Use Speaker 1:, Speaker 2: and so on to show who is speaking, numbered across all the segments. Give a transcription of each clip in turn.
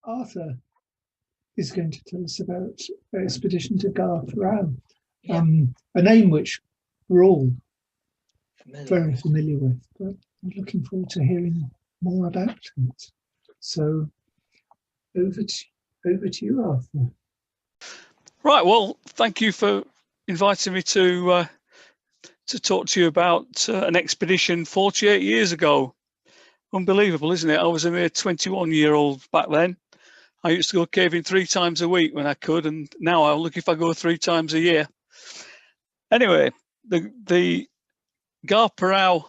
Speaker 1: Arthur is going to tell us about the expedition to Ghar Parau,
Speaker 2: Yeah.
Speaker 1: a name which we're all very
Speaker 2: with.
Speaker 1: familiar with, but I'm looking forward to hearing more about it. So over to you, Arthur.
Speaker 3: Right, well, thank you for inviting me to talk to you about an expedition 48 years ago. Unbelievable, isn't it? I was a mere 21-year-old back then. I used to go caving 3 times a week when I could, and now I'll look if I go 3 times a year. Anyway, the Ghar Parau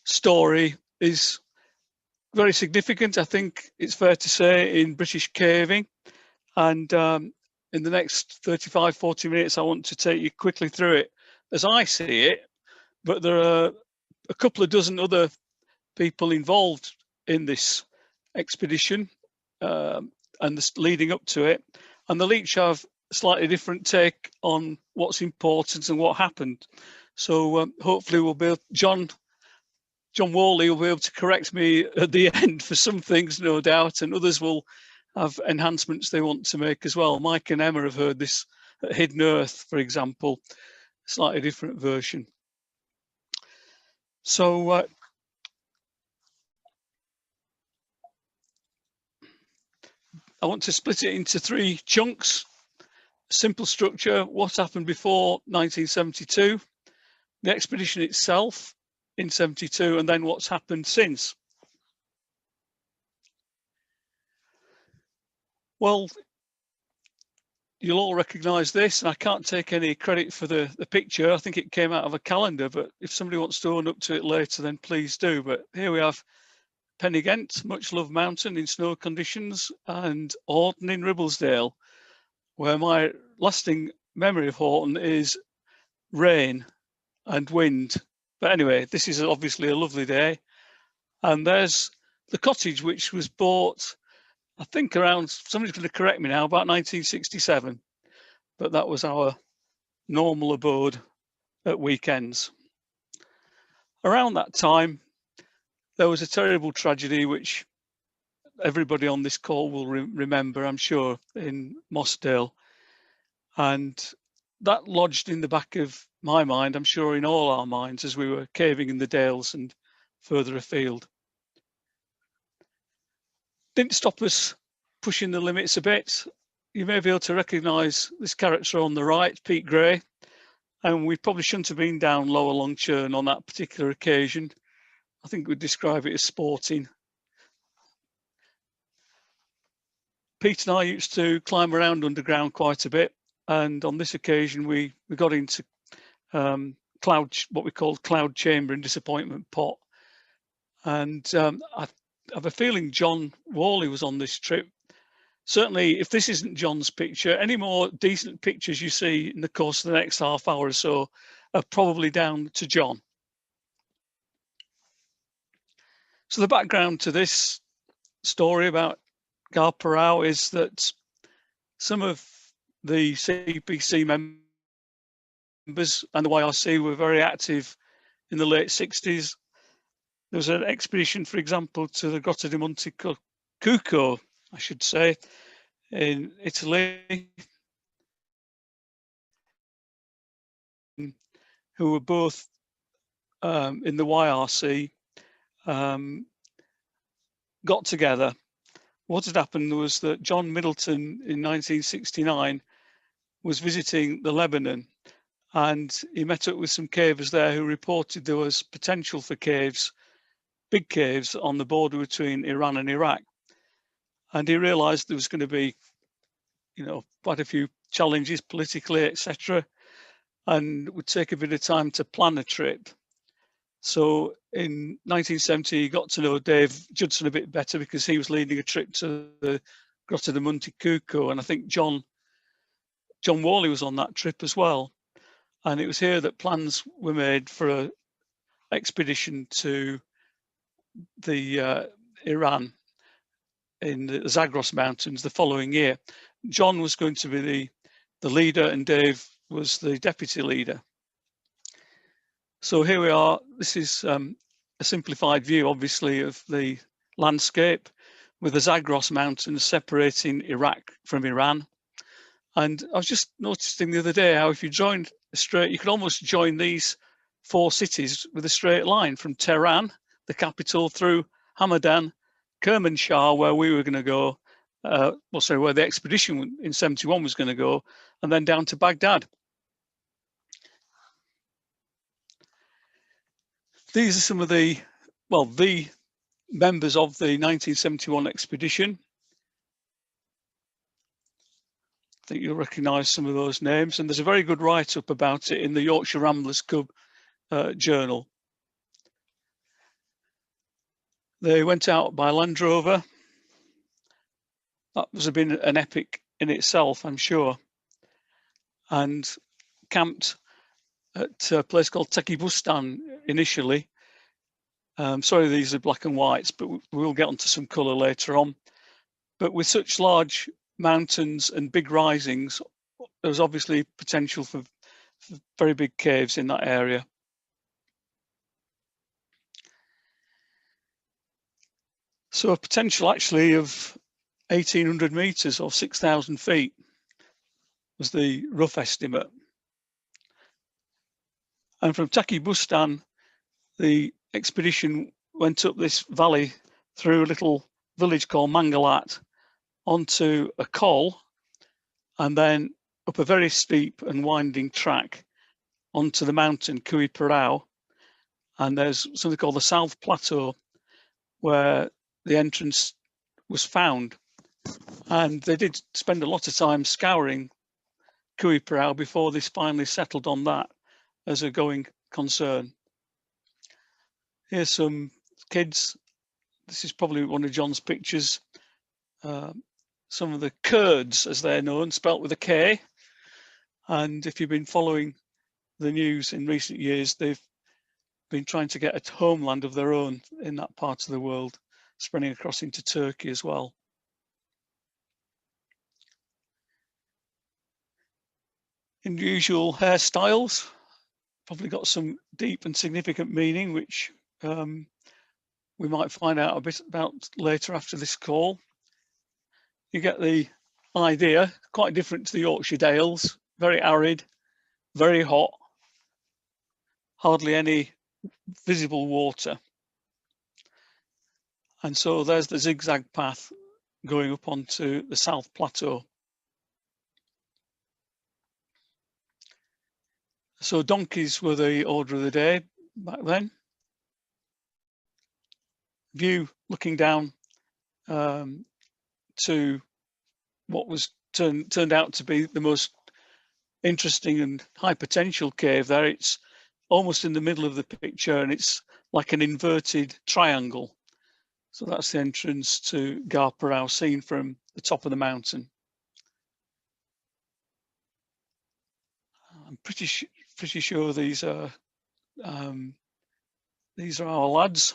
Speaker 3: story is very significant, I think it's fair to say, in British caving. And in the next 35-40 minutes, I want to take you quickly through it as I see it. But there are a couple of dozen other people involved in this expedition and leading up to it, and they'll each have a slightly different take on what's important and what happened. So hopefully we'll be John Whalley will be able to correct me at the end for some things, no doubt, and others will have enhancements they want to make as well. Mike and Emma have heard this at Hidden Earth, for example, slightly different version. So I want to split it into 3 chunks. Simple structure, what happened before 1972, the expedition itself in 72, and then what's happened since. Well, you'll all recognise this, and I can't take any credit for the picture. I think it came out of a calendar, but if somebody wants to own up to it later, then please do. But here we have Pennygent, Much Loved Mountain in snow conditions, and Horton in Ribblesdale, where my lasting memory of Horton is rain and wind. But anyway, this is obviously a lovely day. And there's the cottage, which was bought, I think around, somebody's going to correct me now, about 1967. But that was our normal abode at weekends. Around that time, there was a terrible tragedy, which everybody on this call will remember, I'm sure, in Mossdale. And that lodged in the back of my mind, I'm sure in all our minds, as we were caving in the dales and further afield. Didn't stop us pushing the limits a bit. You may be able to recognise this character on the right, Pete Gray, and we probably shouldn't have been down Lower Long Churn on that particular occasion. I think we'd describe it as sporting. Pete and I used to climb around underground quite a bit, and on this occasion we got into what we called Cloud Chamber and Disappointment Pot. And I have a feeling John Whalley was on this trip. Certainly, if this isn't John's picture, any more decent pictures you see in the course of the next half hour or so are probably down to John. So the background to this story about Ghar Parau is that some of the CPC members and the YRC were very active in the late 60s. There was an expedition, for example, to the Grotta di Monte Cucco, I should say, in Italy, who were both in the YRC, got together. What had happened was that John Middleton in 1969 was visiting the Lebanon, and he met up with some cavers there who reported there was potential for caves, big caves on the border between Iran and Iraq. And he realized there was going to be, quite a few challenges politically, etc. And it would take a bit of time to plan a trip. So in 1970, he got to know Dave Judson a bit better because he was leading a trip to the Grotta di Monte Cucco. And I think John Whalley was on that trip as well. And it was here that plans were made for an expedition to the Iran in the Zagros Mountains the following year. John was going to be the leader and Dave was the deputy leader. So here we are. This is a simplified view, obviously, of the landscape. with the Zagros Mountains separating Iraq from Iran. And I was just noticing the other day how if you joined straight, you could almost join these 4 cities with a straight line from Tehran, the capital, through Hamadan, Kermanshah, where we were going to go, where the expedition in 71 was going to go, and then down to Baghdad. These are some of the members of the 1971 expedition. I think you'll recognise some of those names, and there's a very good write-up about it in the Yorkshire Ramblers Cub journal. They went out by Land Rover. That must have been an epic in itself, I'm sure, and camped at a place called Tekibustan initially. Sorry, these are black and whites, but we'll get onto some colour later on. But with such large mountains and big risings, there's obviously potential for very big caves in that area. So a potential actually of 1,800 metres or 6,000 feet was the rough estimate. And from Tekibustan, the expedition went up this valley through a little village called Mangalat onto a col, and then up a very steep and winding track onto the mountain Ghar Parau. And there's something called the South Plateau where the entrance was found. And they did spend a lot of time scouring Ghar Parau before they finally settled on that as a going concern. Here's some kids. This is probably one of John's pictures. Some of the Kurds, as they're known, spelt with a K. And if you've been following the news in recent years, they've been trying to get a homeland of their own in that part of the world, spreading across into Turkey as well. Unusual hairstyles, probably got some deep and significant meaning, which we might find out a bit about later after this call. You get the idea, quite different to the Yorkshire Dales, very arid, very hot, hardly any visible water. And so there's the zigzag path going up onto the South Plateau. So donkeys were the order of the day back then. View looking down to what was turned out to be the most interesting and high potential cave there. It's almost in the middle of the picture and it's like an inverted triangle. So that's the entrance to Ghar Parau seen from the top of the mountain. I'm pretty sure these are our lads.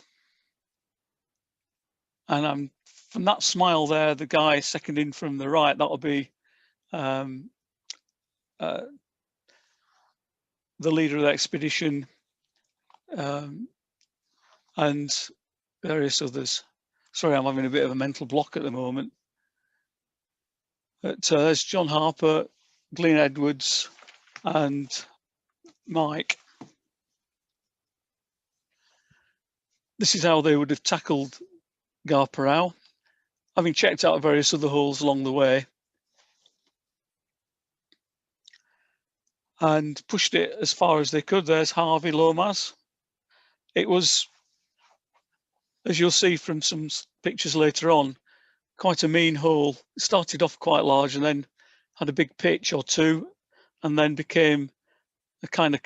Speaker 3: And from that smile there, the guy second in from the right, that'll be the leader of the expedition and various others. Sorry, I'm having a bit of a mental block at the moment. But there's John Harper, Glyn Edwards, and Mike. This is how they would have tackled Ghar Parau, having checked out various other holes along the way, and pushed it as far as they could. There's Harvey Lomas. It was, as you'll see from some pictures later on, quite a mean hole. It started off quite large and then had a big pitch or two, and then became a kind of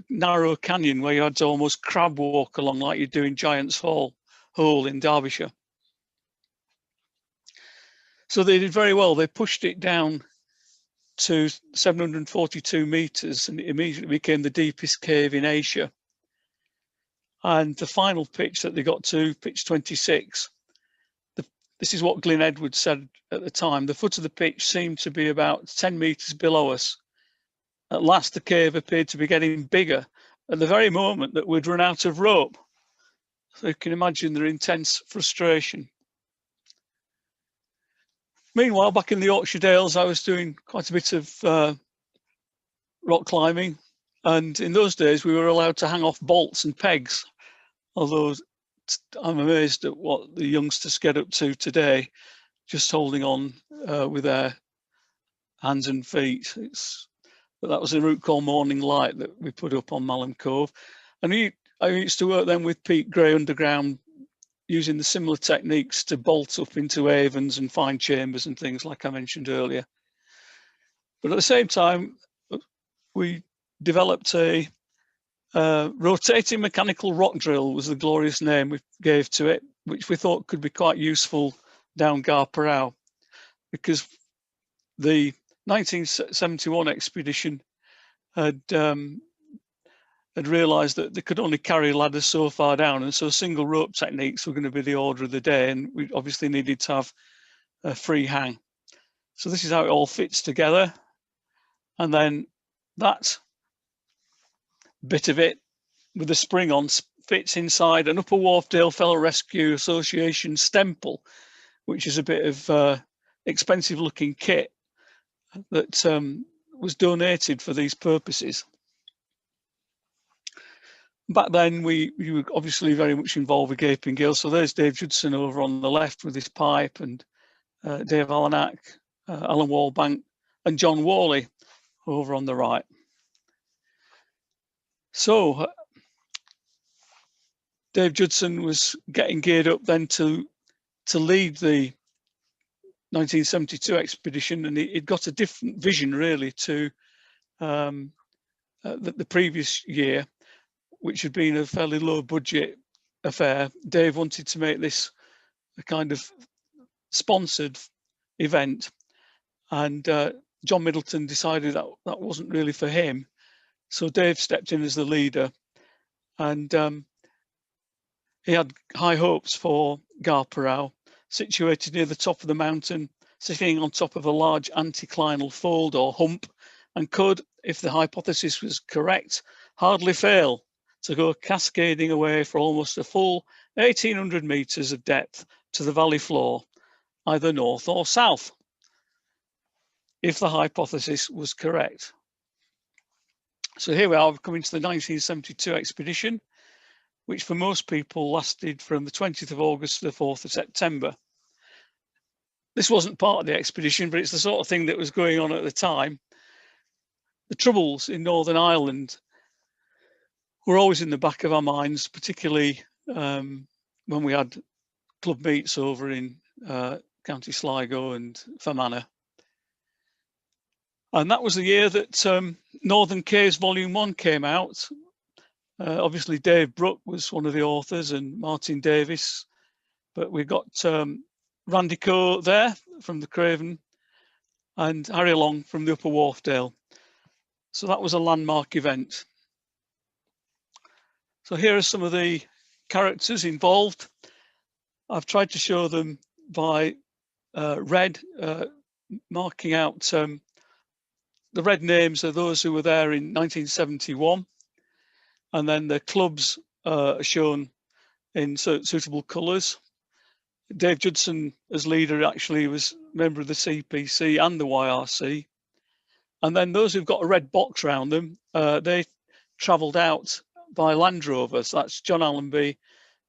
Speaker 3: narrow canyon where you had to almost crab walk along like you do in Giant's Hole in Derbyshire. So they did very well. They pushed it down to 742 meters and it immediately became the deepest cave in Asia. And the final pitch that they got to, pitch 26, this is what Glyn Edwards said at the time. The foot of the pitch seemed to be about 10 meters below us. At last, the cave appeared to be getting bigger at the very moment that we'd run out of rope. So you can imagine their intense frustration. Meanwhile, back in the Yorkshire Dales, I was doing quite a bit of rock climbing. And in those days, we were allowed to hang off bolts and pegs, although I'm amazed at what the youngsters get up to today, just holding on with their hands and feet. But that was a route called Morning Light that we put up on Malham Cove. And I used to work then with Pete Gray underground, using the similar techniques to bolt up into avens and find chambers and things like I mentioned earlier. But at the same time, we developed a rotating mechanical rock drill, was the glorious name we gave to it, which we thought could be quite useful down Ghar Parau, because the 1971 expedition had realised that they could only carry ladders so far down, and so single rope techniques were going to be the order of the day, and we obviously needed to have a free hang. So this is how it all fits together, and then that bit of it with the spring on fits inside an Upper Wharfdale Fellow Rescue Association Stemple, which is a bit of expensive looking kit that was donated for these purposes. Back then, we were obviously very much involved with Gaping Gale. So there's Dave Judson over on the left with his pipe, and Dave Allenack, Alan Wallbank, and John Whalley over on the right. So Dave Judson was getting geared up then to lead the 1972 expedition, and he'd got a different vision really to the previous year, which had been a fairly low budget affair. Dave wanted to make this a kind of sponsored event, and John Middleton decided that that wasn't really for him. So Dave stepped in as the leader, and he had high hopes for Ghar Parau, situated near the top of the mountain, sitting on top of a large anticlinal fold or hump, and could, if the hypothesis was correct, hardly fail to go cascading away for almost a full 1,800 meters of depth to the valley floor, either north or south, if the hypothesis was correct. So here we are, coming to the 1972 expedition, which for most people lasted from the 20th of August to the 4th of September. This wasn't part of the expedition, but it's the sort of thing that was going on at the time. The troubles in Northern Ireland were always in the back of our minds, particularly when we had club meets over in County Sligo and Fermanagh. And that was the year that Northern Caves Volume 1 came out. Obviously, Dave Brooke was one of the authors, and Martin Davis, but we got Randy Coe there from the Craven, and Harry Long from the Upper Wharfdale. So that was a landmark event. So here are some of the characters involved. I've tried to show them by red, marking out the red names are those who were there in 1971, and then the clubs are shown in suitable colours. Dave Judson, as leader, actually was a member of the CPC and the YRC. And then those who've got a red box around them, they travelled out by Land Rover. So that's John Allenby,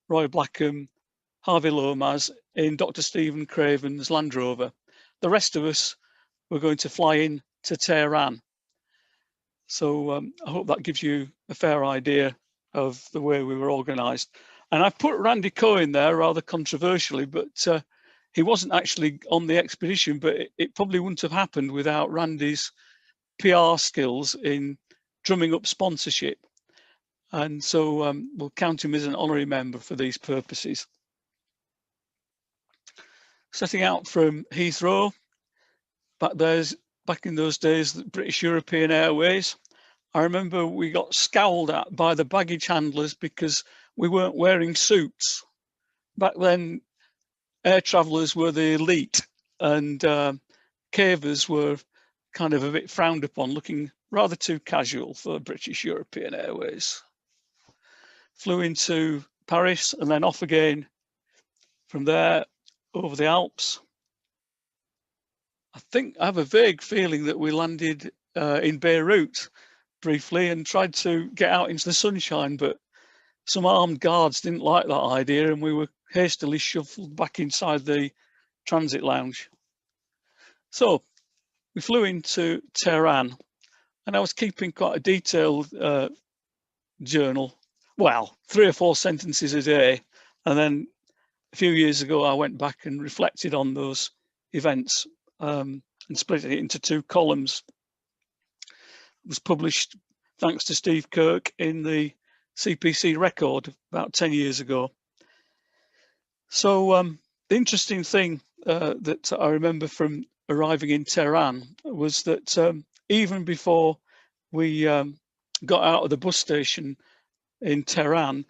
Speaker 3: Roy Blackham, Harvey Lomas in Dr. Stephen Craven's Land Rover. The rest of us were going to fly in to Tehran. So I hope that gives you a fair idea of the way we were organised. And I put Randy Coe in there rather controversially, but he wasn't actually on the expedition, but it probably wouldn't have happened without Randy's PR skills in drumming up sponsorship. And so we'll count him as an honorary member for these purposes. Setting out from Heathrow, back in those days, the British European Airways, I remember we got scowled at by the baggage handlers because we weren't wearing suits. Back then, air travellers were the elite, and cavers were kind of a bit frowned upon, looking rather too casual for British European Airways. Flew into Paris and then off again from there over the Alps. I think I have a vague feeling that we landed in Beirut briefly and tried to get out into the sunshine, but some armed guards didn't like that idea and we were hastily shuffled back inside the transit lounge. So we flew into Tehran and I was keeping quite a detailed journal. Well, 3 or 4 sentences a day. And then a few years ago, I went back and reflected on those events and split it into 2 columns. It was published, thanks to Steve Kirk, in the CPC Record about 10 years ago. So the interesting thing that I remember from arriving in Tehran was that even before we got out of the bus station in Tehran,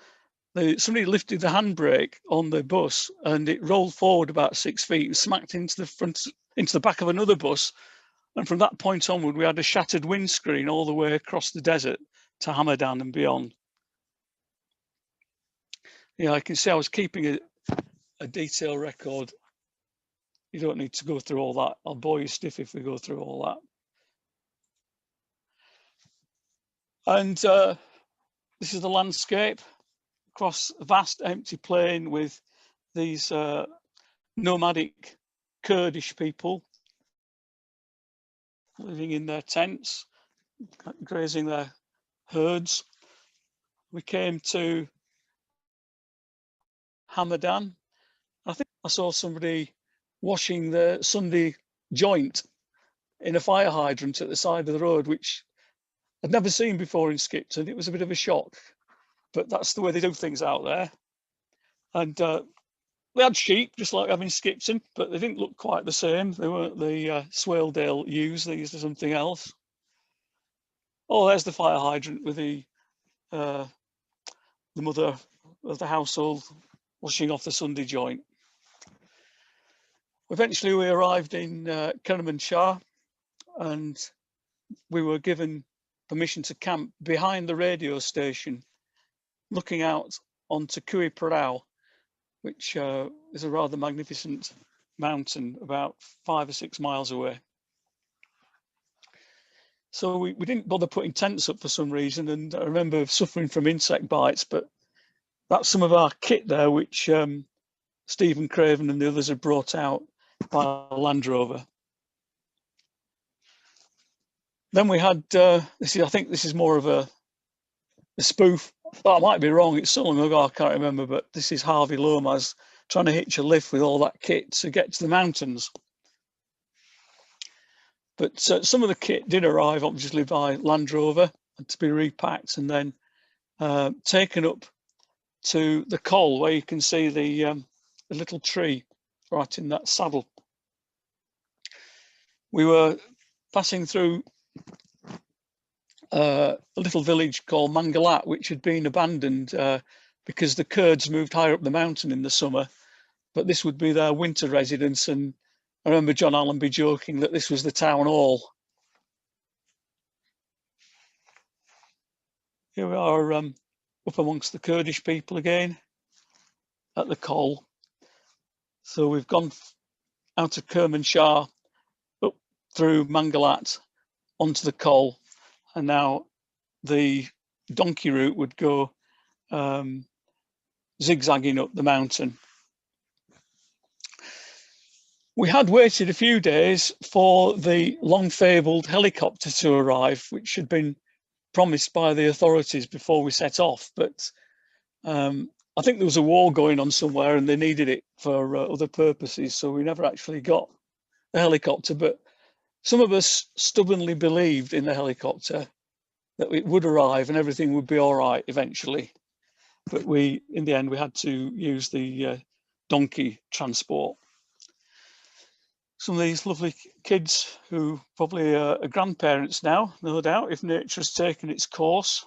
Speaker 3: somebody lifted the handbrake on the bus and it rolled forward about 6 feet and smacked into the back of another bus. And from that point onward, we had a shattered windscreen all the way across the desert to Hamadan and beyond. Yeah, I can see I was keeping a detailed record. You don't need to go through all that. I'll bore you stiff if we go through all that. And this is the landscape across a vast empty plain with these nomadic Kurdish people living in their tents, grazing their herds. We came to Hamadan. I think I saw somebody washing the Sunday joint in a fire hydrant at the side of the road, which I'd never seen before in Skipton. It was a bit of a shock, but that's the way they do things out there. And they had sheep, just like having Skipton, but they didn't look quite the same. They weren't the Swaledale ewes, these are something else. Oh, there's the fire hydrant with the mother of the household washing off the Sunday joint. Eventually we arrived in Kermanshah and we were given permission to camp behind the radio station, looking out onto Ghar Parau, which is a rather magnificent mountain about 5 or 6 miles away. So we didn't bother putting tents up for some reason, and I remember suffering from insect bites, but that's some of our kit there, which Stephen Craven and the others had brought out by Land Rover. Then we had, I think this is more of a spoof. Well, I might be wrong, it's so long ago I can't remember, but this is Harvey Lomas trying to hitch a lift with all that kit to get to the mountains. But some of the kit did arrive obviously by Land Rover to be repacked and then taken up to the col where you can see the little tree right in that saddle. We were passing through a little village called Mangalat, which had been abandoned because the Kurds moved higher up the mountain in the summer, but this would be their winter residence. And I remember John Allenby joking that this was the town hall. Here we are up amongst the Kurdish people again at the col. So we've gone out of Kermanshah up through Mangalat onto the col, and now the donkey route would go zigzagging up the mountain. We had waited a few days for the long-fabled helicopter to arrive, which had been promised by the authorities before we set off, but I think there was a war going on somewhere and they needed it for other purposes, so we never actually got the helicopter. But some of us stubbornly believed in the helicopter, that it would arrive and everything would be all right eventually. But in the end, we had to use the donkey transport. Some of these lovely kids who probably are grandparents now, no doubt, if nature has taken its course.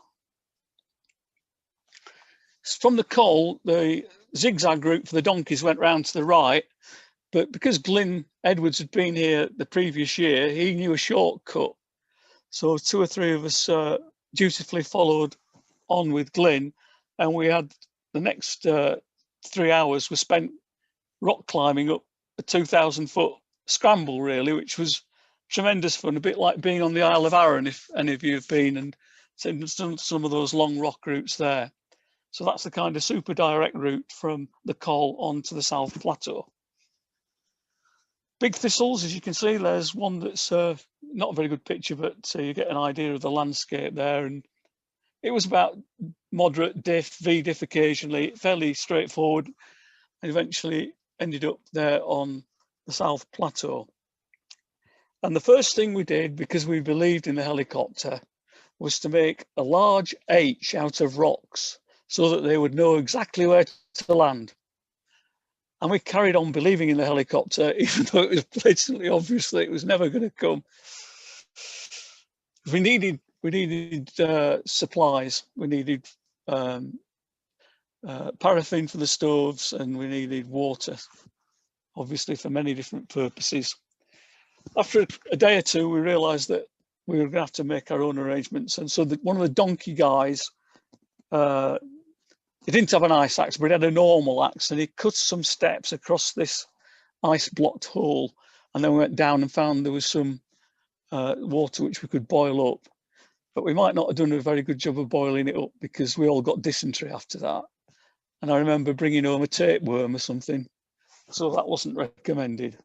Speaker 3: From the col, the zigzag route for the donkeys went round to the right, but because Glyn Edwards had been here the previous year, he knew a shortcut. So 2 or 3 of us dutifully followed on with Glyn, and we had the next 3 hours were spent rock climbing up a 2,000-foot scramble really, which was tremendous fun, a bit like being on the Isle of Arran, if any of you have been, and seen some of those long rock routes there. So that's the kind of super direct route from the Col onto the South Plateau. Big thistles, as you can see, there's one that's not a very good picture, but you get an idea of the landscape there. And it was about moderate diff, V-diff occasionally, fairly straightforward, and eventually ended up there on the South Plateau. And the first thing we did, because we believed in the helicopter, was to make a large H out of rocks so that they would know exactly where to land. And we carried on believing in the helicopter, even though it was blatantly obvious that it was never going to come. We needed supplies. We needed paraffin for the stoves, and we needed water, obviously for many different purposes. After a day or two, we realised that we were going to have to make our own arrangements. And so one of the donkey guys, he didn't have an ice axe, but he had a normal axe, and he cut some steps across this ice-blocked hole. And then we went down and found there was some water which we could boil up. But we might not have done a very good job of boiling it up because we all got dysentery after that. And I remember bringing home a tapeworm or something. So that wasn't recommended.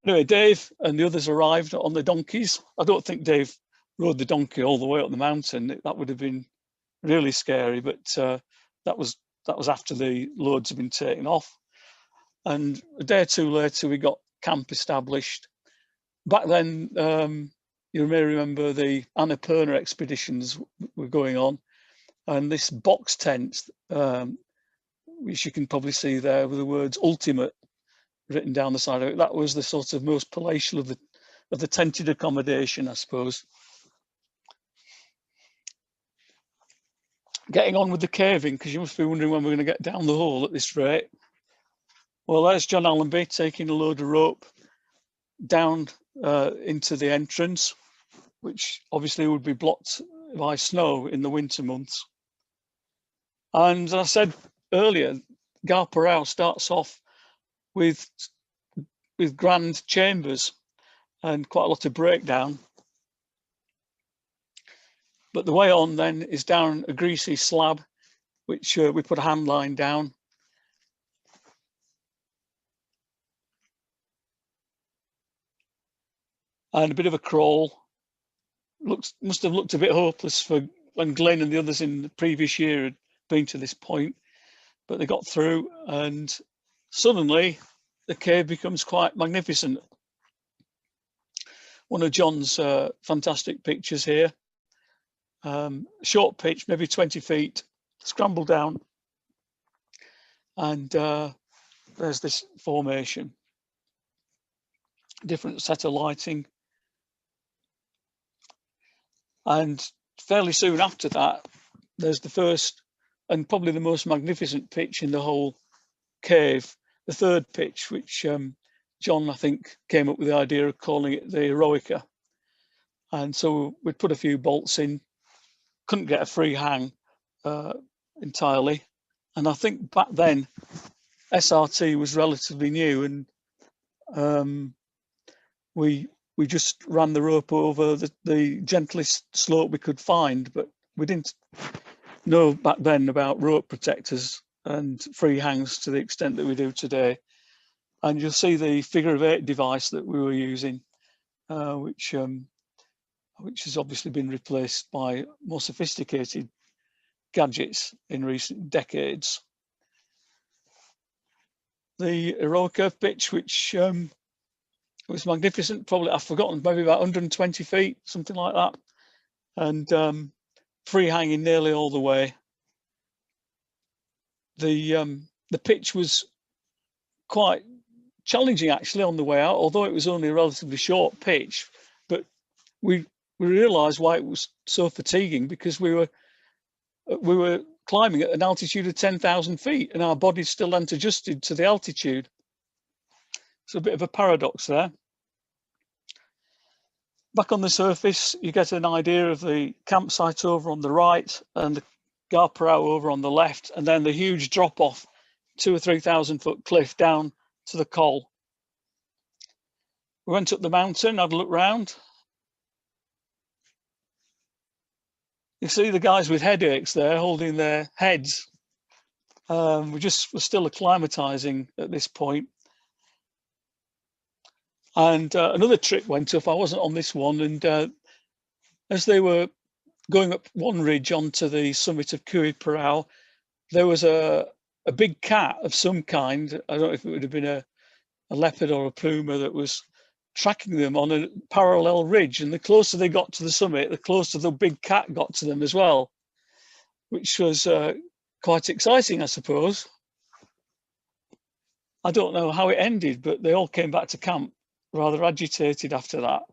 Speaker 3: Anyway, Dave and the others arrived on the donkeys. I don't think Dave rode the donkey all the way up the mountain. That would have been really scary, but that was after the loads had been taken off. And a day or two later, we got camp established. Back then, you may remember the Annapurna expeditions were going on, and this box tent, which you can probably see there with the words "ultimate" written down the side of it, that was the sort of most palatial of the tented accommodation, I suppose. Getting on with the caving, because you must be wondering when we're going to get down the hole at this rate. Well, there's John Allenby taking a load of rope down into the entrance, which obviously would be blocked by snow in the winter months. And as I said earlier, Ghar Parau starts off with grand chambers and quite a lot of breakdown. But the way on then is down a greasy slab, which we put a hand line down. And a bit of a crawl. Must have looked a bit hopeless for when Glenn and the others in the previous year had been to this point, but they got through, and suddenly the cave becomes quite magnificent. One of John's fantastic pictures here. Short pitch, maybe 20 feet, scramble down, and there's this formation. Different set of lighting. And fairly soon after that, there's the first and probably the most magnificent pitch in the whole cave, the third pitch, which John, I think, came up with the idea of calling it the Eroica. And so we'd put a few bolts in, couldn't get a free hang entirely. And I think back then, SRT was relatively new, and we just ran the rope over the gentlest slope we could find, but we didn't know back then about rope protectors and free hangs to the extent that we do today. And you'll see the figure of 8 device that we were using, which has obviously been replaced by more sophisticated gadgets in recent decades. The Eroica pitch, which was magnificent, probably, I've forgotten, maybe about 120 feet, something like that, and free hanging nearly all the way. The pitch was quite challenging actually on the way out, although it was only a relatively short pitch, but we realized why it was so fatiguing, because we were climbing at an altitude of 10,000 feet and our bodies still hadn't adjusted to the altitude. So a bit of a paradox there. Back on the surface, you get an idea of the campsite over on the right and the Ghar Parau over on the left, and then the huge drop off, 2,000 or 3,000 foot cliff down to the Col. We went up the mountain, had a look round. You see the guys with headaches there holding their heads. We're still acclimatizing at this point. And another trip went up. I wasn't on this one. And as they were going up one ridge onto the summit of Ghar Parau, there was a big cat of some kind. I don't know if it would have been a leopard or a puma that was tracking them on a parallel ridge. And the closer they got to the summit, the closer the big cat got to them as well, which was quite exciting, I suppose. I don't know how it ended, but they all came back to camp rather agitated after that.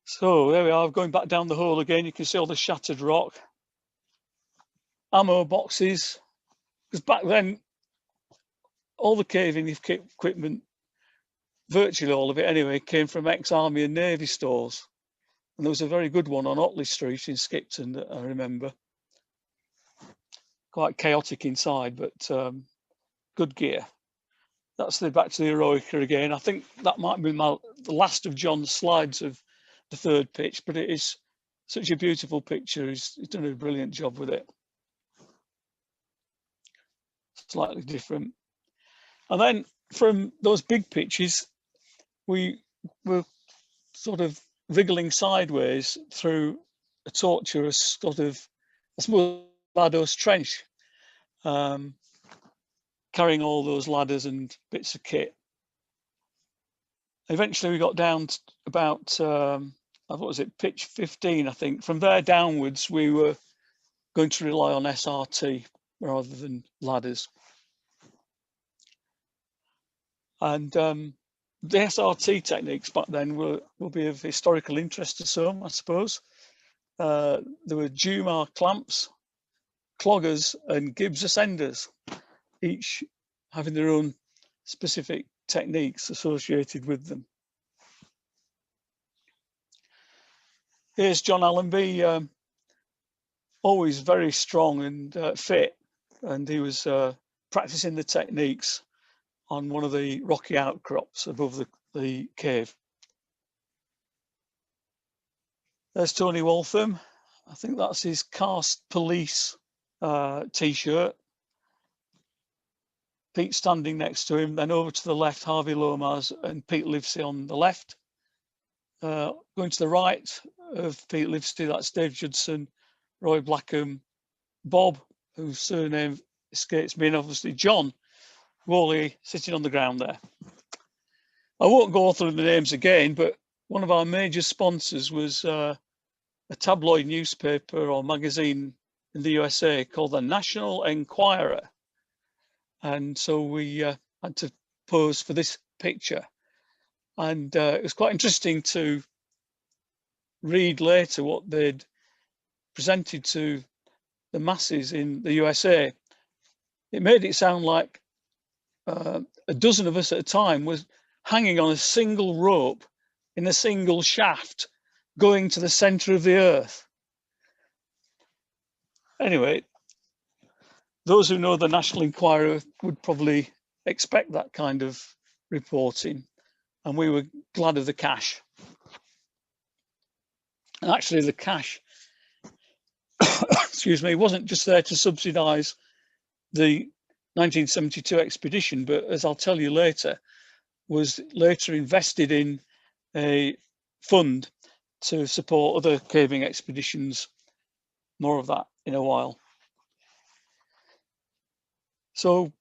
Speaker 3: So there we are, going back down the hole again. You can see all the shattered rock. Ammo boxes, because back then, all the caving equipment, virtually all of it anyway, came from ex-Army and Navy stores. And there was a very good one on Otley Street in Skipton that I remember. Quite chaotic inside, but good gear. That's back to the Eroica again. I think that might be the last of John's slides of the third pitch, but it is such a beautiful picture. He's done a brilliant job with it. Slightly different. And then from those big pitches, we were sort of wriggling sideways through a tortuous sort of, I suppose, Bardos Trench, carrying all those ladders and bits of kit. Eventually we got down to about, what was it, pitch 15, I think. From there downwards, we were going to rely on SRT rather than ladders. And the SRT techniques back then will be of historical interest to some, I suppose. There were Jhar clamps, cloggers, and Gibbs ascenders, each having their own specific techniques associated with them. Here's John Allenby, always very strong and fit, and he was practicing the techniques on one of the rocky outcrops above the cave. There's Tony Waltham. I think that's his Cast Police t-shirt. Pete standing next to him, then over to the left, Harvey Lomas and Pete Livesey on the left. Going to the right of Pete Livesey, that's Dave Judson, Roy Blackham, Bob, whose surname escapes me, and obviously John Whalley sitting on the ground there. I won't go through the names again, but one of our major sponsors was a tabloid newspaper or magazine in the USA called the National Enquirer. And so we had to pose for this picture. And it was quite interesting to read later what they'd presented to the masses in the USA. It made it sound like a dozen of us at a time was hanging on a single rope in a single shaft going to the center of the earth. Anyway, those who know the National Enquirer would probably expect that kind of reporting, and we were glad of the cash. And actually the cash, excuse me, wasn't just there to subsidize the 1972 expedition, but as I'll tell you later, was later invested in a fund to support other caving expeditions. More of that in a while. So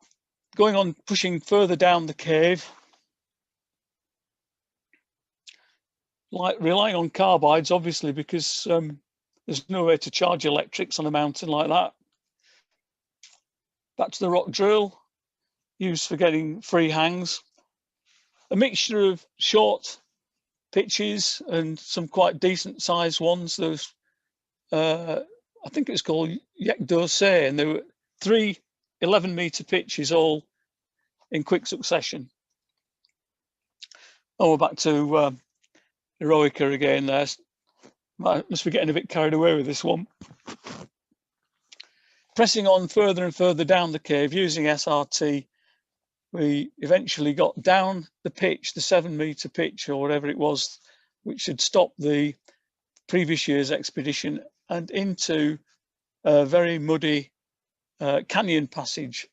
Speaker 3: going on, pushing further down the cave, like relying on carbides, obviously, because there's no way to charge electrics on a mountain like that. Back to the rock drill, used for getting free hangs. A mixture of short pitches and some quite decent sized ones. Those, I think it was called Yek Dose, and there were 3 11-meter pitches all in quick succession. Oh, we're back to Eroica again there. Must be getting a bit carried away with this one. Pressing on further and further down the cave using SRT we eventually got down the pitch, the 7-metre pitch or whatever it was, which had stopped the previous year's expedition, and into a very muddy canyon passage.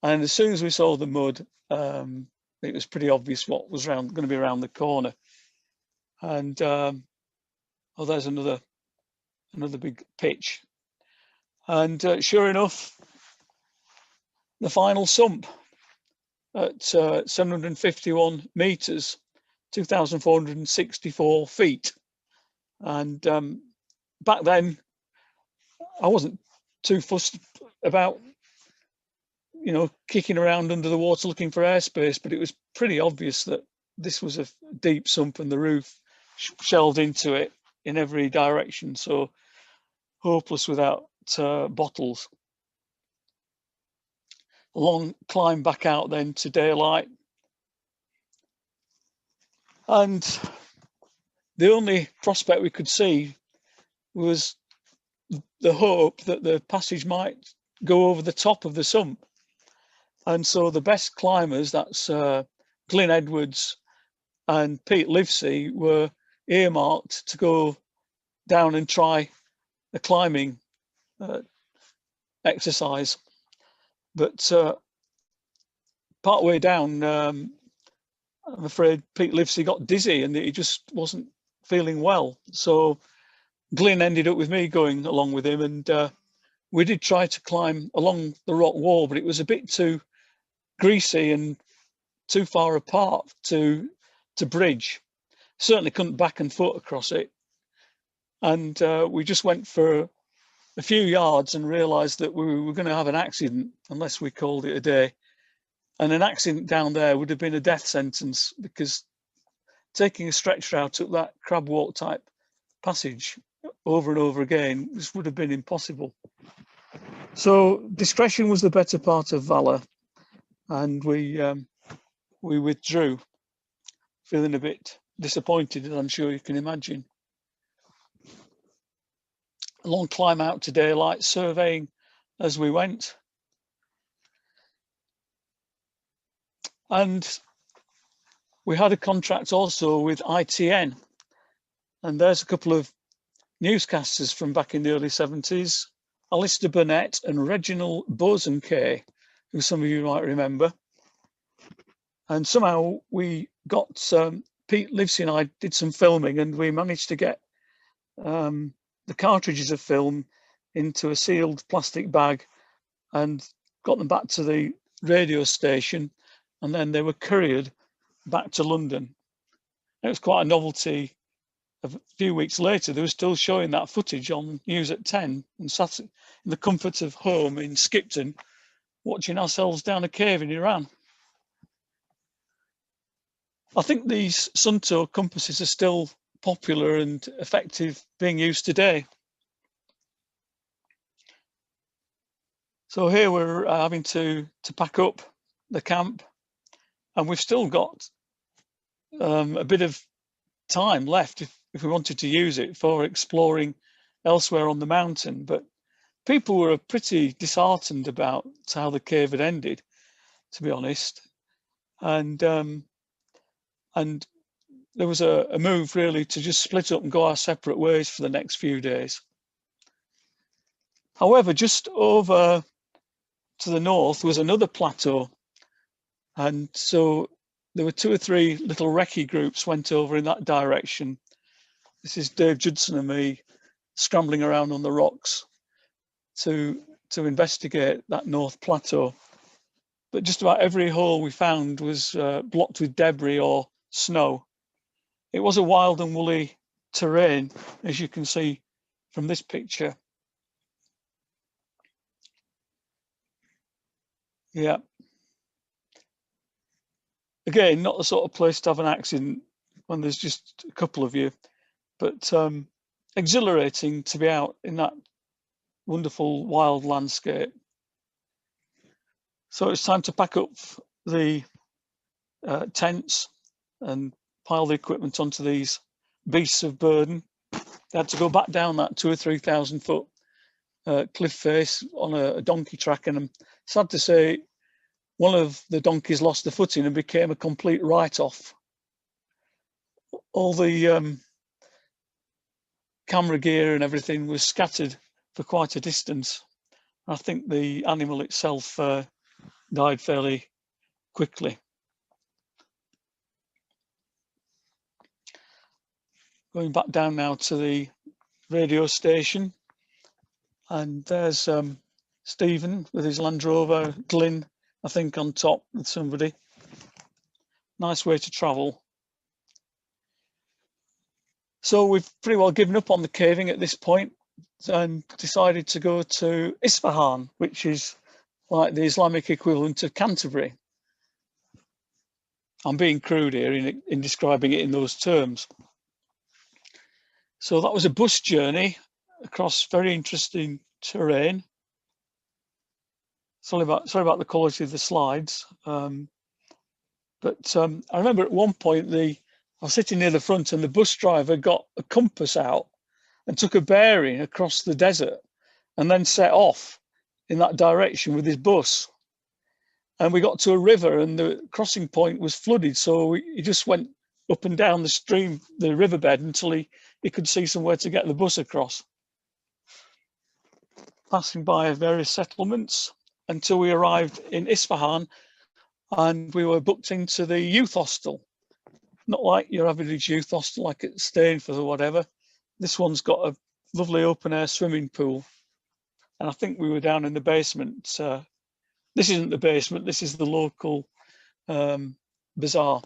Speaker 3: And as soon as we saw the mud, it was pretty obvious what was going to be around the corner. And oh, there's another big pitch. And sure enough, the final sump at 751 meters, 2,464 feet. And back then, I wasn't too fussed about, you know, kicking around under the water looking for airspace, but it was pretty obvious that this was a deep sump and the roof shelved into it in every direction. So hopeless without bottles. A long climb back out then to daylight. And the only prospect we could see was the hope that the passage might go over the top of the sump. And so the best climbers, that's Glyn Edwards and Pete Livesey, were earmarked to go down and try a climbing exercise. But partway down, I'm afraid Pete Livesey got dizzy and he just wasn't feeling well. So Glyn ended up with me going along with him, and we did try to climb along the rock wall, but it was a bit too greasy and too far apart to bridge. Certainly couldn't back and foot across it. And we just went for a few yards and realized that we were going to have an accident unless we called it a day. And an accident down there would have been a death sentence, because taking a stretcher out up that crab walk type passage over and over again, this would have been impossible. So discretion was the better part of valor, and we withdrew, feeling a bit disappointed, as I'm sure you can imagine. A long climb out to daylight, surveying as we went. And we had a contract also with ITN, and there's a couple of newscasters from back in the early 70s, Alistair Burnett and Reginald Bosanquet, who some of you might remember. And somehow we got, Pete Livesey and I did some filming, and we managed to get the cartridges of film into a sealed plastic bag and got them back to the radio station, and then they were couriered back to London. It was quite a novelty. A few weeks later, they were still showing that footage on News at 10, and sat in the comfort of home in Skipton, watching ourselves down a cave in Iran. I think these Sunto compasses are still popular and effective, being used today. So here we're having to pack up the camp, and we've still got a bit of time left if we wanted to use it for exploring elsewhere on the mountain. But people were pretty disheartened about how the cave had ended, to be honest. And there was a move really to just split up and go our separate ways for the next few days. However, just over to the north was another plateau, and so there were 2 or 3 little recce groups went over in that direction. This is Dave Judson and me scrambling around on the rocks to investigate that north plateau. But just about every hole we found was blocked with debris or snow. It was a wild and woolly terrain, as you can see from this picture. Yeah. Again, not the sort of place to have an accident when there's just a couple of you, but exhilarating to be out in that wonderful wild landscape. So it's time to pack up the tents and pile the equipment onto these beasts of burden. They had to go back down that 2,000 or 3,000 foot cliff face on a donkey track, and I'm sad to say one of the donkeys lost the footing and became a complete write-off. All the camera gear and everything was scattered for quite a distance. I think the animal itself died fairly quickly. Going back down now to the radio station, and there's Stephen with his Land Rover, Glyn, I think, on top with somebody. Nice way to travel. So we've pretty well given up on the caving at this point and decided to go to Isfahan, which is like the Islamic equivalent of Canterbury. I'm being crude here in describing it in those terms. So that was a bus journey across very interesting terrain. Sorry about the quality of the slides. But I remember at one point I was sitting near the front and the bus driver got a compass out and took a bearing across the desert and then set off in that direction with his bus. And we got to a river and the crossing point was flooded. So he just went up and down the stream, the riverbed, until he could see somewhere to get the bus across. Passing by various settlements until we arrived in Isfahan and we were booked into the youth hostel. Not like your average youth hostel like at Stainforth or whatever. This one's got a lovely open air swimming pool. And I think we were down in the basement. This isn't the basement, this is the local bazaar.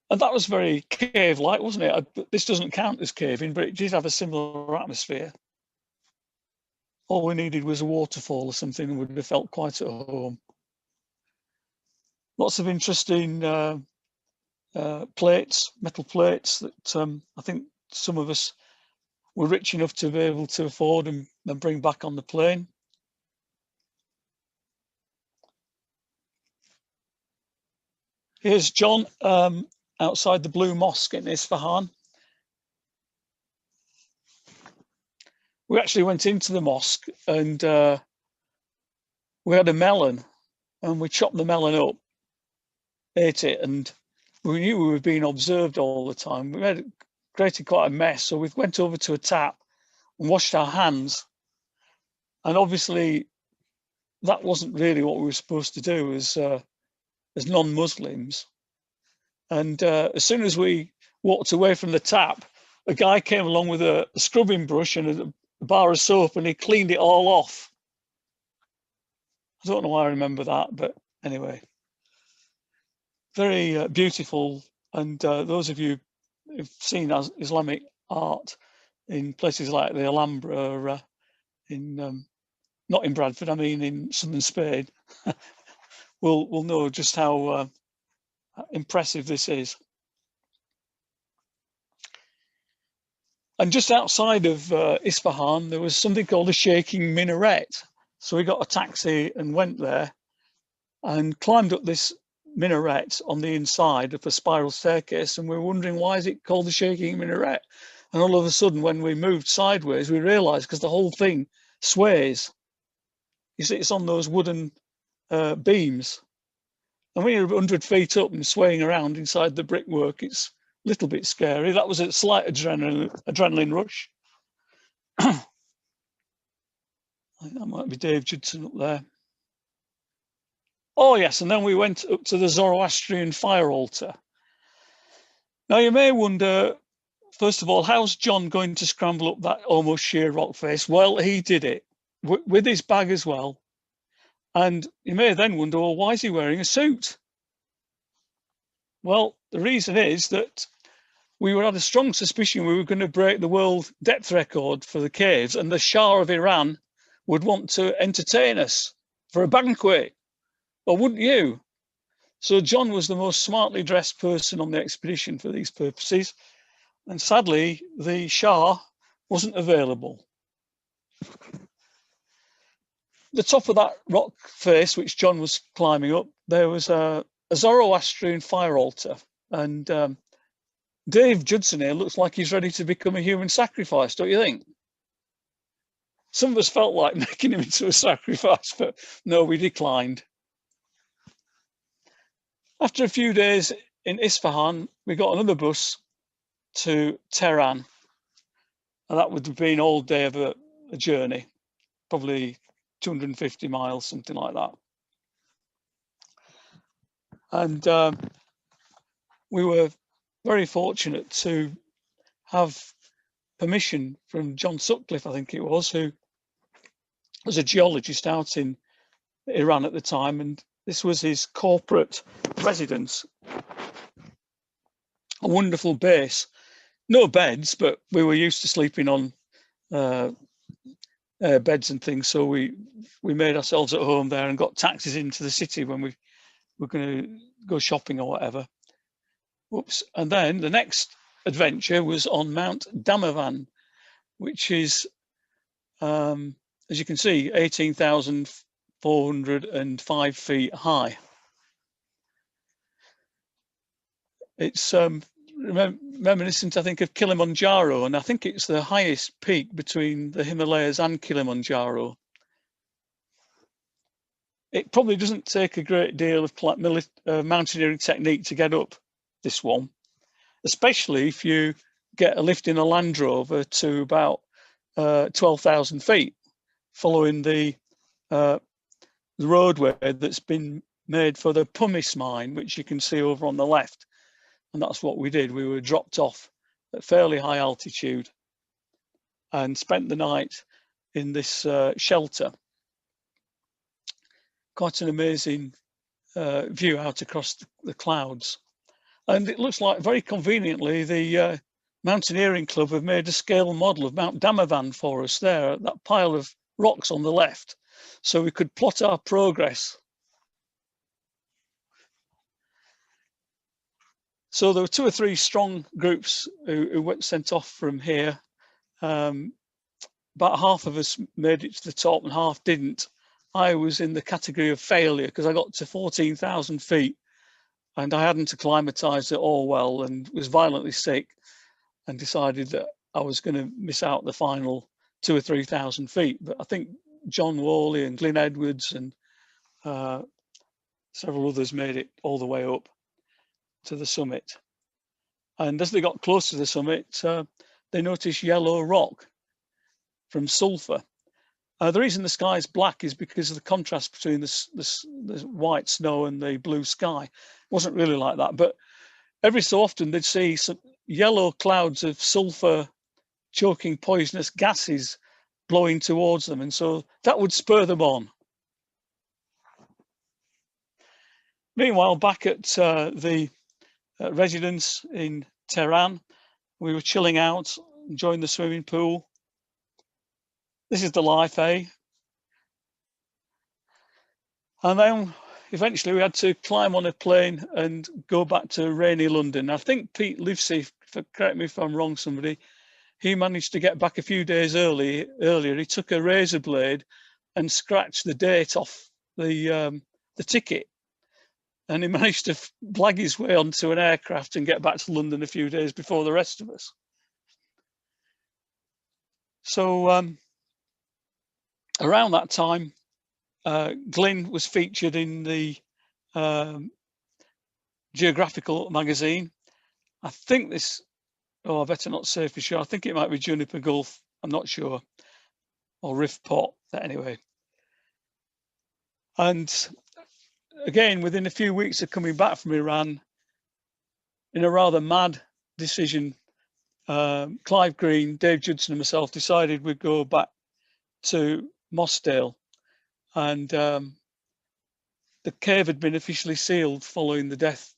Speaker 3: And that was very cave-like, wasn't it? This doesn't count as caving, but it did have a similar atmosphere. All we needed was a waterfall or something and would have felt quite at home. Lots of interesting plates, metal plates that I think some of us were rich enough to be able to afford and bring back on the plane. Here's John outside the Blue Mosque in Isfahan. We actually went into the mosque and we had a melon and we chopped the melon up, ate it, and we knew we were being observed all the time. We had created quite a mess, so we went over to a tap and washed our hands. And obviously that wasn't really what we were supposed to do as non-Muslims. And as soon as we walked away from the tap, a guy came along with a scrubbing brush and a bar of soap and he cleaned it all off. I don't know why I remember that, but anyway. Very beautiful. And those of you who've seen Islamic art in places like the Alhambra, not in Bradford, I mean in southern Spain, will know just how impressive this is. And just outside of Isfahan, there was something called a shaking minaret. So we got a taxi and went there and climbed up this minaret on the inside of a spiral staircase. And we were wondering, why is it called the shaking minaret? And all of a sudden, when we moved sideways, we realized because the whole thing sways. You see, it's on those wooden beams. And when you're 100 feet up and swaying around inside the brickwork, it's a little bit scary. That was a slight adrenaline rush. I think that might be Dave Judson up there. Oh yes, and then we went up to the Zoroastrian fire altar. Now you may wonder, first of all, how's John going to scramble up that almost sheer rock face? Well, he did it with his bag as well. And you may then wonder, well, why is he wearing a suit? Well, the reason is that we had a strong suspicion we were going to break the world depth record for the caves, and the Shah of Iran would want to entertain us for a banquet. Or wouldn't you? So John was the most smartly dressed person on the expedition for these purposes. And sadly, the Shah wasn't available. The top of that rock face, which John was climbing up, there was a Zoroastrian fire altar. And Dave Judson here looks like he's ready to become a human sacrifice, don't you think? Some of us felt like making him into a sacrifice, but no, we declined. After a few days in Isfahan, we got another bus to Tehran, and that would have been all day of a journey, probably 250 miles, something like that. And we were very fortunate to have permission from John Sufcliffe, I think it was, who was a geologist out in Iran at the time, and this was his corporate residence. A wonderful base, no beds, but we were used to sleeping on beds and things, so we made ourselves at home there and got taxis into the city when we were going to go shopping or whatever. Whoops. And then the next adventure was on Mount Damavand, which is, as you can see, 18,405 feet high. It's reminiscent, I think, of Kilimanjaro, and I think it's the highest peak between the Himalayas and Kilimanjaro. It probably doesn't take a great deal of mountaineering technique to get up this one, especially if you get a lift in a Land Rover to about 12,000 feet, following the roadway that's been made for the pumice mine, which you can see over on the left. And that's what we did. We were dropped off at fairly high altitude and spent the night in this shelter. Quite an amazing view out across the clouds. And it looks like, very conveniently, the Mountaineering Club have made a scale model of Mount Damavand for us there, that pile of rocks on the left, so we could plot our progress. So there were 2 or 3 strong groups who went sent off from here. About half of us made it to the top and half didn't. I was in the category of failure because I got to 14,000 feet and I hadn't acclimatized it all well and was violently sick, and decided that I was going to miss out the final 2,000 or 3,000 feet. But I think John Whalley and Glyn Edwards and several others made it all the way up to the summit. And as they got close to the summit, they noticed yellow rock from sulfur. The reason the sky is black is because of the contrast between the white snow and the blue sky. It wasn't really like that, but every so often they'd see some yellow clouds of sulfur choking poisonous gases blowing towards them, and so that would spur them on. Meanwhile, back at the residence in Tehran, we were chilling out, enjoying the swimming pool. This is the life, eh? And then eventually we had to climb on a plane and go back to rainy London. I think Pete Livesey, correct me if I'm wrong, somebody, he managed to get back a few days earlier. He took a razor blade and scratched the date off the ticket. And he managed to blag his way onto an aircraft and get back to London a few days before the rest of us. So around that time, Glyn was featured in the Geographical magazine. I think this, I better not say for sure. I think it might be Juniper Gulf. I'm not sure. Or Rift Pot, anyway. And again, within a few weeks of coming back from Iran, in a rather mad decision, Clive Green, Dave Judson and myself decided we'd go back to Mossdale. And the cave had been officially sealed following the death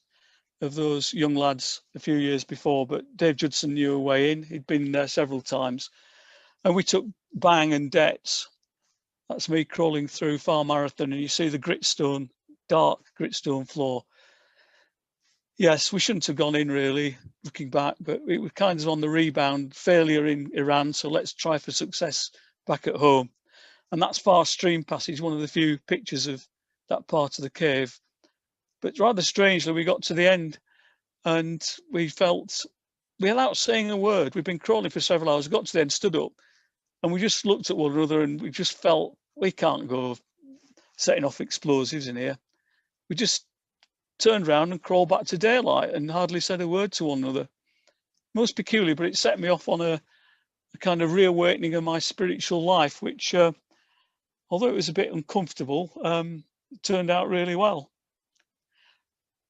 Speaker 3: of those young lads a few years before, but Dave Judson knew a way in. He'd been there several times. And we took Bang and Debts. That's me crawling through Far Marathon, and you see the gritstone, dark gritstone floor. Yes, we shouldn't have gone in really, looking back, but it was kind of on the rebound, failure in Iran, so let's try for success back at home. And that's Far Stream Passage, one of the few pictures of that part of the cave. But rather strangely, we got to the end and we felt, without saying a word, we'd been crawling for several hours, got to the end, stood up, And we just looked at one another and we just felt we can't go setting off explosives in here. We just turned around and crawled back to daylight and hardly said a word to one another. Most peculiar, but it set me off on a kind of reawakening of my spiritual life, which, although it was a bit uncomfortable, turned out really well.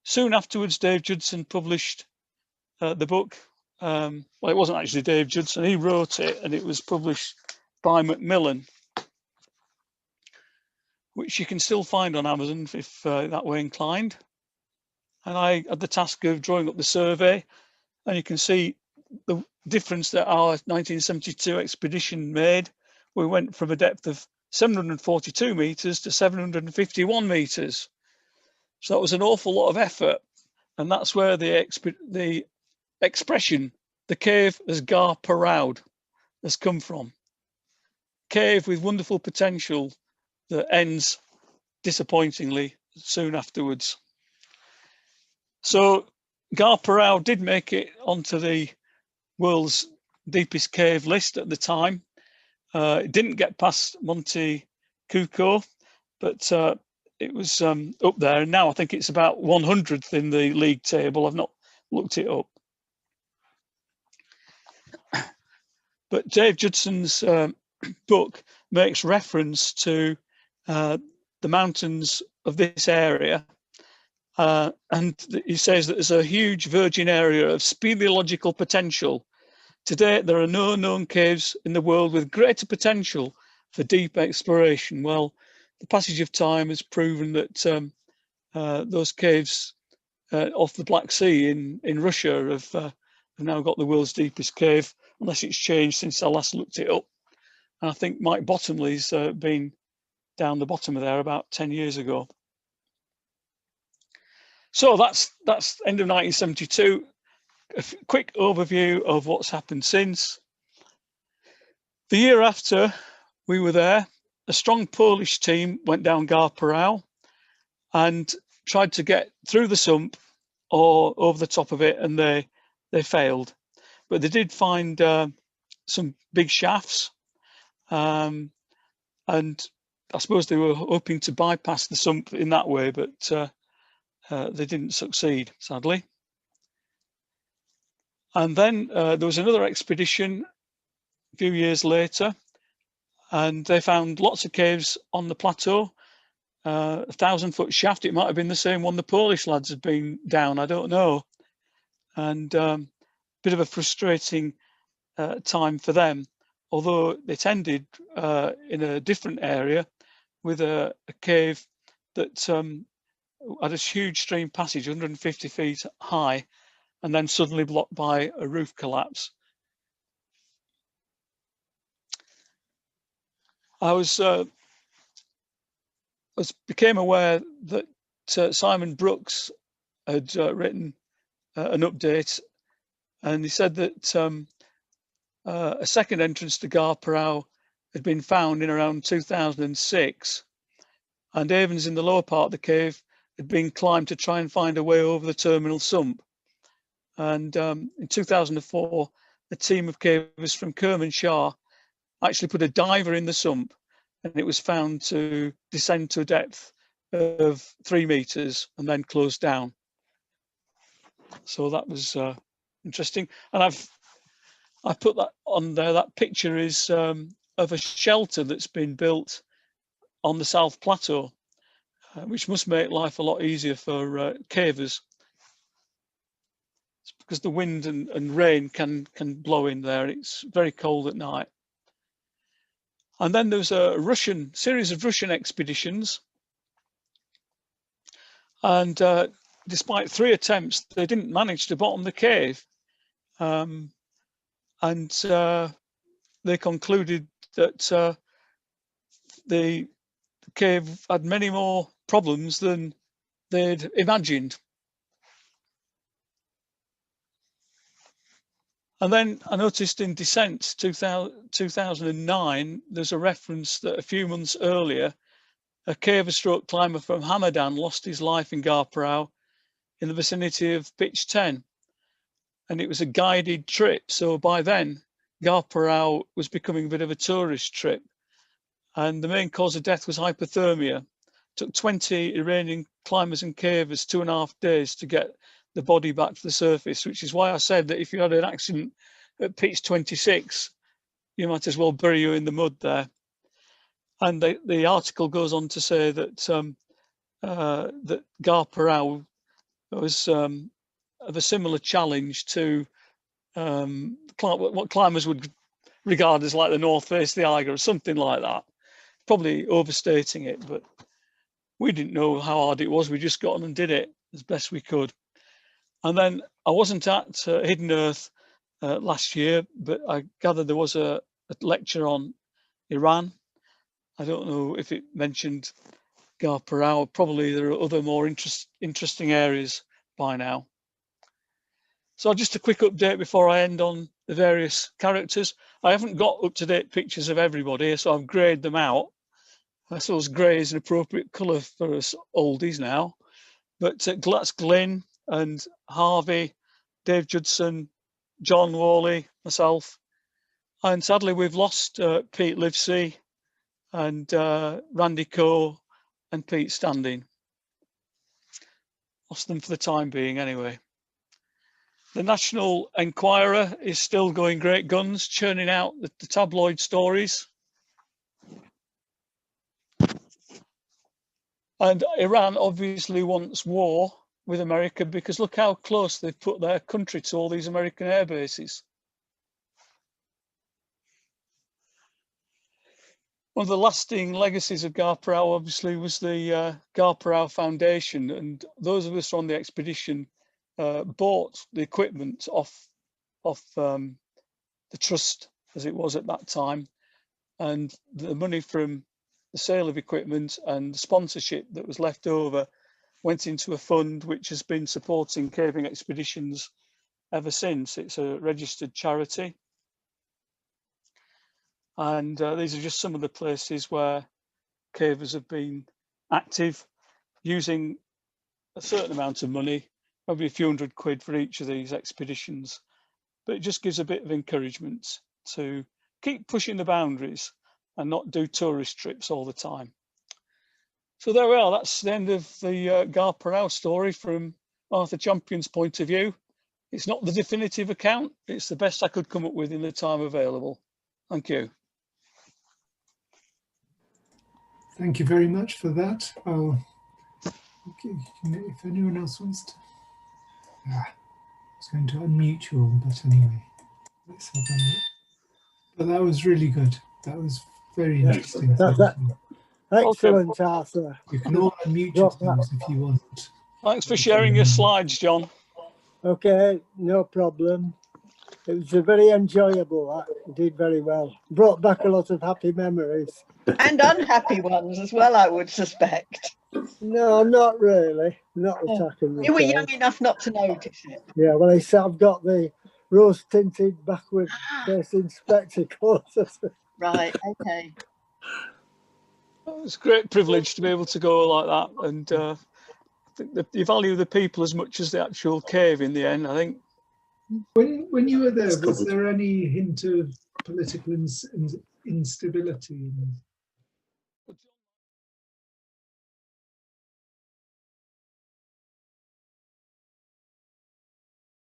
Speaker 3: Soon afterwards, Dave Judson published the book. Well, it wasn't actually Dave Judson, he wrote it, and it was published by Macmillan, which you can still find on Amazon if that way inclined. And I had the task of drawing up the survey, and you can see the difference that our 1972 expedition made. We went from a depth of 742 meters to 751 meters. So that was an awful lot of effort. And that's where the expression, the cave as Ghar Parau, has come from. Cave with wonderful potential that ends disappointingly soon afterwards. So Ghar Parau did make it onto the world's deepest cave list at the time. It didn't get past Monte Cuco, but it was up there. And now I think it's about 100th in the league table. I've not looked it up. But Dave Judson's book makes reference to the mountains of this area. And he says that there's a huge virgin area of speleological potential. Today, there are no known caves in the world with greater potential for deep exploration. Well, the passage of time has proven that those caves off the Black Sea in Russia have now got the world's deepest cave, unless it's changed since I last looked it up. And I think Mike Bottomley's been down the bottom of there about 10 years ago. So that's end of 1972. A quick overview of what's happened since. The year after we were there, a strong Polish team went down Ghar Parau and tried to get through the sump or over the top of it, and they failed. But they did find some big shafts, and I suppose they were hoping to bypass the sump in that way, but they didn't succeed, sadly. And then there was another expedition a few years later, and they found lots of caves on the plateau, a 1,000-foot shaft. It might have been the same one the Polish lads had been down, I don't know. And bit of a frustrating time for them, although it ended in a different area with a cave that had a huge stream passage, 150 feet high, and then suddenly blocked by a roof collapse. I became aware that Simon Brooks had written an update, and he said that a second entrance to Ghar Parau had been found in around 2006, and avens in the lower part of the cave had been climbed to try and find a way over the terminal sump. And in 2004, a team of cavers from Kermanshire actually put a diver in the sump, and it was found to descend to a depth of 3 meters and then close down. So that was interesting. And I put that on there. That picture is of a shelter that's been built on the South Plateau, which must make life a lot easier for cavers, because the wind and rain can blow in there. It's very cold at night. And then there's a series of Russian expeditions, and despite 3 attempts, they didn't manage to bottom the cave, and they concluded that the cave had many more problems than they'd imagined. And then I noticed in Descent 2009, there's a reference that a few months earlier, a caver stroke climber from Hamadan lost his life in Ghar Parau in the vicinity of Pitch 10. And it was a guided trip. So by then Ghar Parau was becoming a bit of a tourist trip, and the main cause of death was hypothermia. It took 20 Iranian climbers and cavers 2.5 days to get the body back to the surface, which is why I said that if you had an accident at pitch 26, you might as well bury you in the mud there. And the article goes on to say that that Ghar Parau was of a similar challenge to what climbers would regard as like the North Face of the Eiger or something like that. Probably overstating it, but we didn't know how hard it was. We just got on and did it as best we could. And then I wasn't at Hidden Earth last year, but I gathered there was a lecture on Iran. I don't know if it mentioned Ghar Parau. Probably there are other more interesting areas by now. So just a quick update before I end on the various characters. I haven't got up-to-date pictures of everybody, so I've greyed them out. I suppose grey is an appropriate colour for us oldies now. But that's Glyn and Harvey, Dave Judson, John Whalley, myself. And sadly, we've lost Pete Livesey and Randy Coe and Pete Standing. Lost them for the time being anyway. The National Enquirer is still going great guns, churning out the tabloid stories. And Iran obviously wants war with America because look how close they've put their country to all these American air bases. One of the lasting legacies of Ghar Parau obviously was the Ghar Parau Foundation, and those of us on the expedition bought the equipment off the trust as it was at that time, and the money from the sale of equipment and the sponsorship that was left over went into a fund which has been supporting caving expeditions ever since. It's a registered charity. And these are just some of the places where cavers have been active, using a certain amount of money, probably a few £100 for each of these expeditions. But it just gives a bit of encouragement to keep pushing the boundaries and not do tourist trips all the time. So there we are. That's the end of the Ghar Parau story from Arthur Champion's point of view. It's not the definitive account. It's the best I could come up with in the time available. Thank you.
Speaker 1: Thank you very much for that. Okay, if anyone else wants to, I was going to unmute you all, but anyway, let's have that. But that was really good. That was very interesting.
Speaker 2: Excellent, Arthur.
Speaker 1: You can all unmute yourselves if you want.
Speaker 3: Thanks for sharing your slides, John.
Speaker 2: Okay, no problem. It was a very enjoyable. I did very well. Brought back a lot of happy memories.
Speaker 4: And unhappy ones as well, I would suspect.
Speaker 2: No, not really. Not attacking
Speaker 4: you were young enough not to notice it.
Speaker 2: Yeah, well, I've got the rose-tinted backward-facing spectacles.
Speaker 4: Right, okay.
Speaker 3: It's a great privilege to be able to go like that, and I think that you value the people as much as the actual cave in the end, I think.
Speaker 1: When you were there, was there any hint of political instability